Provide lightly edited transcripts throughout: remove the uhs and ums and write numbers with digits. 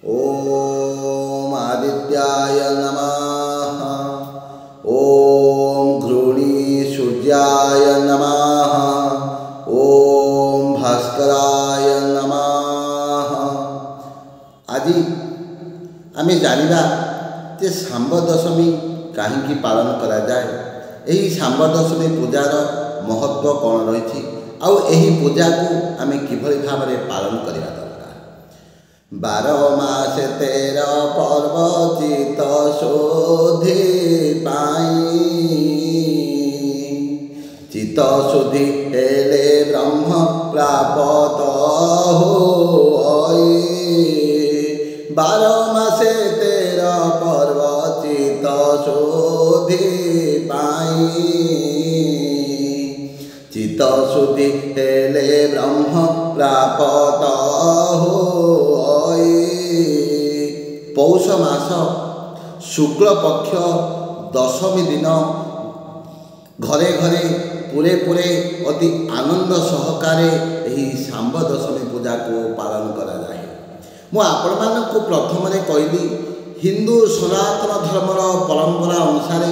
ओम आदित्याय नमः। ओम घृणी सूर्याय नमः। ओम भास्कराय नमः। आज आमे जानिबा जे सांब दशमी कहीं पालन करा जाए। यही सांब दशमी पूजार महत्व कौन रही आउ एही पूजा को आमे किभली भाव में पालन करवा दरकार। 12 मास 13 पर्व चित शोधि पाई। चित शुद्धि हेले ब्रह्म प्राप्त होई। 12 मासे 13 पर्व चित शोधि पाई। चित शुद्धि हेले ब्रह्म प्राप्त होई। पौष मास शुक्ल पक्ष दशमी दिन घरे घरे पूरे पूरे अति आनंद सहकारे यही सांब दशमी पूजा को पालन करा जाए। मु आपण मानकु प्रथम कहली हिंदू सनातन धर्मर परंपरा अनुसार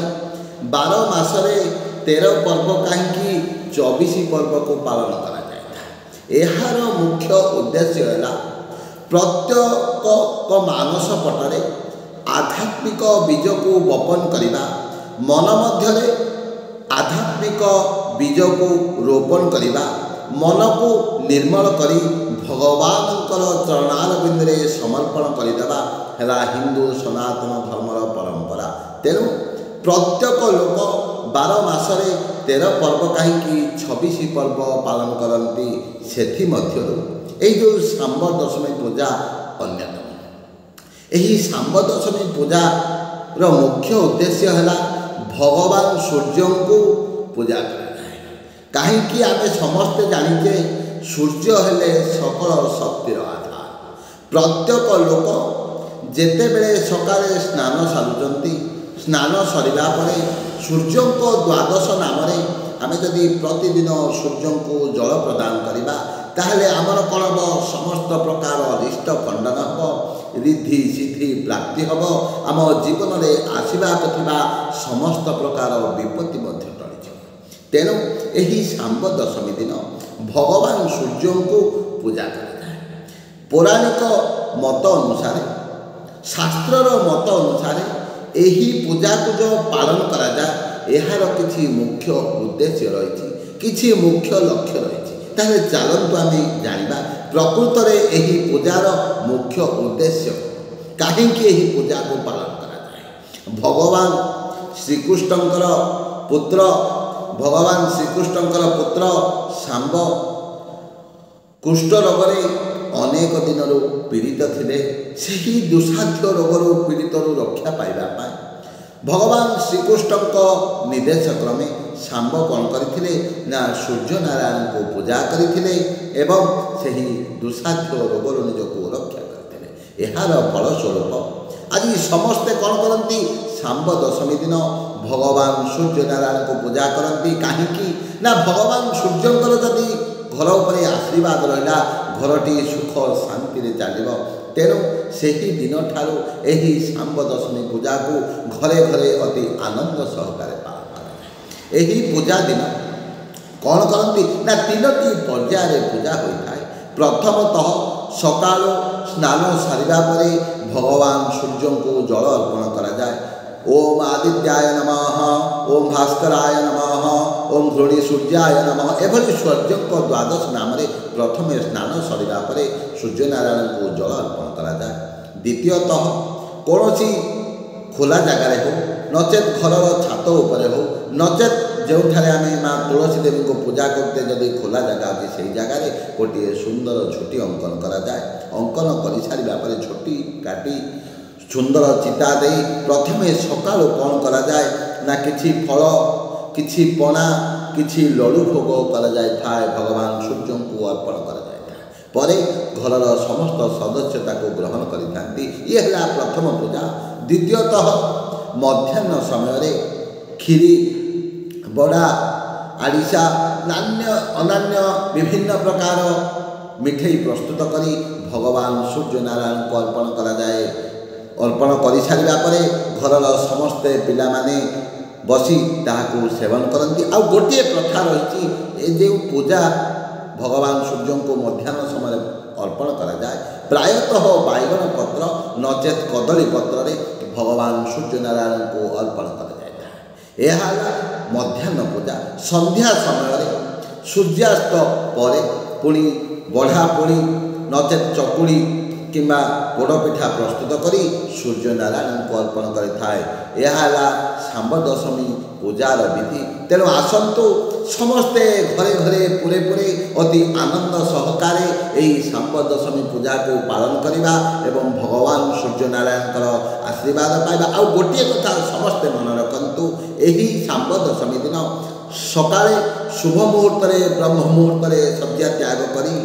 12 मासरे 13 पर्व कहीं 24 पर्व को पालन करा जाए। यार मुख्य उद्देश्य है प्रत्येक मानस पटरे आध्यात्मिक बीज को बपन करवा। मन मध्य आध्यात्मिक बीज को रोपण करवा। मन को निर्मल करी भगवान चरणारविंद में समर्पण करदेवा है हिंदू सनातन धर्मर परंपरा। तेणु प्रत्येक लोक 12 मासरे 13 पर्व कहीं 26 पर्व पालन करती। से जो सांब दशमी पूजा अन्यतम। यही सांब दशमी पूजार मुख्य उद्देश्य है भगवान सूर्य को पूजा कराए। कहीं आमे समस्ते जानिचे सूर्य हेले सकल शक्तिर आधार। प्रत्येक लोक जेते बेले सकाळे स्नान सारुचंती। स्नान सरिबा परे सूर्य को द्वादश नाम आमे जदि प्रतिदिन सूर्य को जल प्रदान करिबा ताहले आमर कौन हम समस्त प्रकार अरिष्ट खंडन हम। रिद्धि सिद्धि प्राप्ति हम। आम जीवन में आसवाक समस्त प्रकार विपत्ति टली। तेणु यही सांब दशमी दिन भगवान सूर्य को पूजा कराए। पौराणिक मत अनुसार शास्त्रर मत अनुसार यही पूजा को जो पालन करा जाए यार किसी मुख्य उद्देश्य रही किसी मुख्य लक्ष्य रही। ताहले चलतु आम जाना प्रकृत में यही पूजार मुख्य उद्देश्य कहीं पूजा को पालन करा जाए। भगवान श्रीकृष्णकर पुत्र सांब कुष्ठ रोग अनेक दिन पीड़ित थे। से दुस्साध्य रोग पीड़ित रक्षा पाइबा भगवान श्रीकृष्ण निर्देश क्रमे सांब कौन करते ना सूर्य नारायण को पूजा करते एवं से दुस्साध्य रोग निजको रक्षा करते। यार फलस्वरूप आज समस्ते कौन करती सांब दशमी दिन भगवान सूर्य नारायण को पूजा करती। कहीं ना भगवान सूर्यंकर जदि घर उपर आशीर्वाद रहा घरटी सुख शांति चलो। तेणु से दिन ठारू यही सांब दशमी पूजा को घरे घरे अति आनंद सहकारे पालन करा। यही पूजा दिन कौन करती ना 3टी पर्याय पूजा होता है। प्रथमतः सकाल स्नान सारिबा परे भगवान सूर्य को जल अर्पण करा जाए। ओम आदित्याय नमः। ओम भास्कराय नमः। ओम घृणी सूर्याय नमः। एभली सूर्य को द्वादश नाम प्रथम स्नान सरिबा परे सूर्य नारायण को जल अर्पण करा जाए। द्वितीयतः कौन खोला जगार हो नचेत घर छात उपरे हो नचेत जो आम माँ तुलसी देवी को पूजा करते जदि खोला जगह अच्छी से जगार गोटे सुंदर झोटी अंकन करा जाए। अंकन कर सारा पर झोटी काटी सुंदर चिता दे प्रथम सका कौन करा जाए ना किछि फल किछि पना किछि लड्डू भोग करा जाए भगवान सूर्य को अर्पण करा जाए। परे घरर समस्त सदस्यता को ग्रहण करिथांती। ये है प्रथम पूजा। द्वितीयतः मध्याह्न समय खीरी बड़ा आड़िशा नान्य अनान्य विभिन्न प्रकार ମିଠେଇ ପ୍ରସ୍ତୁତ କରି ଭଗବାନ ସୂର୍ଯ୍ୟନାରାୟଣଙ୍କୁ ଅର୍ପଣ କରାଯାଏ। ଅର୍ପଣ କରିସାରିବା ପରେ ଘରର ସମସ୍ତେ ପିଲାମାନେ ବସି ତାହାକୁ ସେବନ କରନ୍ତି। ଆଉ ଗୋଟିଏ ପ୍ରଥା ରହିଛି, ଏ ଯେଉଁ ପୂଜା ଭଗବାନ ସୂର୍ଯ୍ୟଙ୍କୁ ମଧ୍ୟାହ୍ନ ସମୟରେ ଅର୍ପଣ କରାଯାଏ, ପ୍ରାୟତଃ ବାଇଗଣ ପତ୍ର ନଚେତ୍ କଦଳୀ ପତ୍ରରେ ଭଗବାନ ସୂର୍ଯ୍ୟନାରାୟଣଙ୍କୁ ଅର୍ପଣ କରାଯାଇଥାଏ। ଏହା ହେଲା ମଧ୍ୟାହ୍ନ ପୂଜା। ସନ୍ଧ୍ୟା ସମୟରେ ସୂର୍ଯ୍ୟାସ୍ତ ପରେ ପୁଣି ବଢ଼ା ପୁଣି ନଚେତ୍ ଚକୁଳି କିମ୍ବା ପୋଡ଼ପିଠା ପ୍ରସ୍ତୁତ କରି ସୂର୍ଯ୍ୟନାରାୟଣଙ୍କୁ ଅର୍ପଣ କରିଥାଏ। ଏହା ହେଲା ଶାମ୍ବ ଦଶମୀ ପୂଜାର ବିଧି। ତେଣୁ ଆସନ୍ତୁ ସମସ୍ତେ ଘରେ ଘରେ ପୁରେ ପୁରେ ଅତି ଆନନ୍ଦ ସହକାରେ ଏହି ଶାମ୍ବ ଦଶମୀ ପୂଜାକୁ ପାଳନ କରିବା ଏବଂ ଭଗବାନ ସୂର୍ଯ୍ୟନାରାୟଣଙ୍କର ଆଶୀର୍ବାଦ ପାଇବା। ଆଉ ଗୋଟିଏ କଥା ସମସ୍ତେ ମନେ ରଖନ୍ତୁ, ଏହି ଶାମ୍ବ ଦଶମୀ ଦିନ ସକାଳେ ଶୁଭ ମୁହୂର୍ତ୍ତରେ ବ୍ରହ୍ମ ମୁହୂର୍ତ୍ତରେ ଶଯ୍ୟା ତ୍ୟାଗ କରି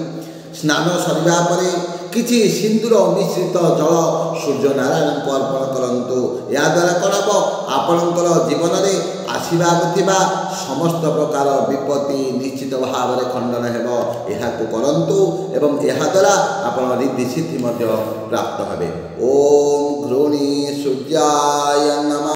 ସ୍ନାନ ସରିବା ପରେ କିଛି ସିନ୍ଦୁର ମିଶ୍ରିତ ଜଳ ସୂର୍ଯ୍ୟନାରାୟଣଙ୍କୁ ଅର୍ପଣ କରନ୍ତୁ। ଏହାଦ୍ୱାରା କ'ଣ ହେବ, ଆପଣଙ୍କର ଜୀବନରେ ଆସିବାକୁ ଥିବା ସମସ୍ତ ପ୍ରକାର ବିପତ୍ତି ନିଶ୍ଚିତ ଭାବରେ ଖଣ୍ଡନ ହେବ। ଏହାକୁ କରନ୍ତୁ ଏବଂ ଏହାଦ୍ୱାରା ଆପଣ ରିଦ୍ଧି ସିଦ୍ଧି ମଧ୍ୟ ପ୍ରାପ୍ତ ହେବେ। ଓମ୍ ଘୃଣୀ ସୂର୍ଯ୍ୟାୟ ନମଃ।